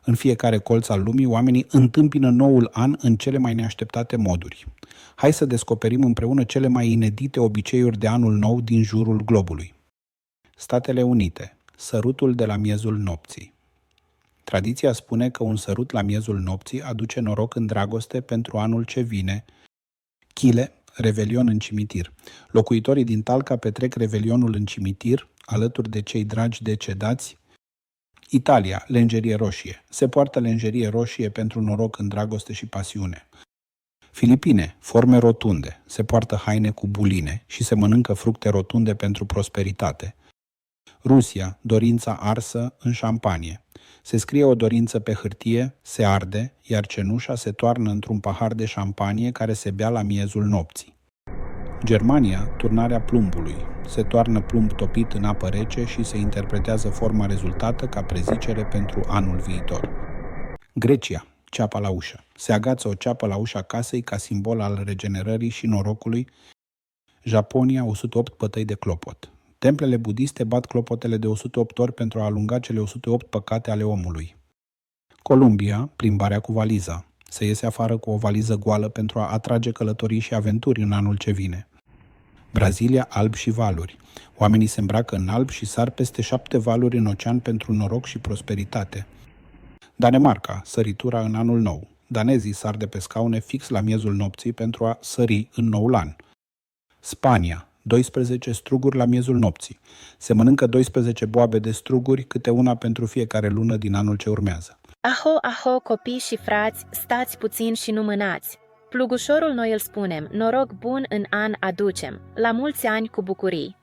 În fiecare colț al lumii, oamenii întâmpină noul an în cele mai neașteptate moduri. Hai să descoperim împreună cele mai inedite obiceiuri de anul nou din jurul globului. Statele Unite. Sărutul de la miezul nopții. Tradiția spune că un sărut la miezul nopții aduce noroc în dragoste pentru anul ce vine. Chile, revelion în cimitir. Locuitorii din Talca petrec revelionul în cimitir, alături de cei dragi decedați. Italia, lenjerie roșie. Se poartă lenjerie roșie pentru noroc în dragoste și pasiune. Filipine, forme rotunde. Se poartă haine cu buline și se mănâncă fructe rotunde pentru prosperitate. Rusia, dorința arsă în șampanie. Se scrie o dorință pe hârtie, se arde, iar cenușa se toarnă într-un pahar de șampanie care se bea la miezul nopții. Germania, turnarea plumbului. Se toarnă plumb topit în apă rece și se interpretează forma rezultată ca prezicere pentru anul viitor. Grecia, ceapa la ușă. Se agață o ceapă la ușa casei ca simbol al regenerării și norocului. Japonia, 108 pătăi de clopot. Templele budiste bat clopotele de 108 ori pentru a alunga cele 108 păcate ale omului. Columbia, plimbarea cu valiza. Se iese afară cu o valiză goală pentru a atrage călătorii și aventuri în anul ce vine. Brazilia, alb și valuri. Oamenii se îmbracă în alb și sar peste 7 valuri în ocean pentru noroc și prosperitate. Danemarca, săritura în anul nou. Danezii sar de pe scaune fix la miezul nopții pentru a sări în noul an. Spania, 12 struguri la miezul nopții. Se mănâncă 12 boabe de struguri, câte una pentru fiecare lună din anul ce urmează. Aho, aho, copii și frați, stați puțin și nu mânați. Plugușorul noi îl spunem, noroc bun în an aducem, la mulți ani cu bucurii.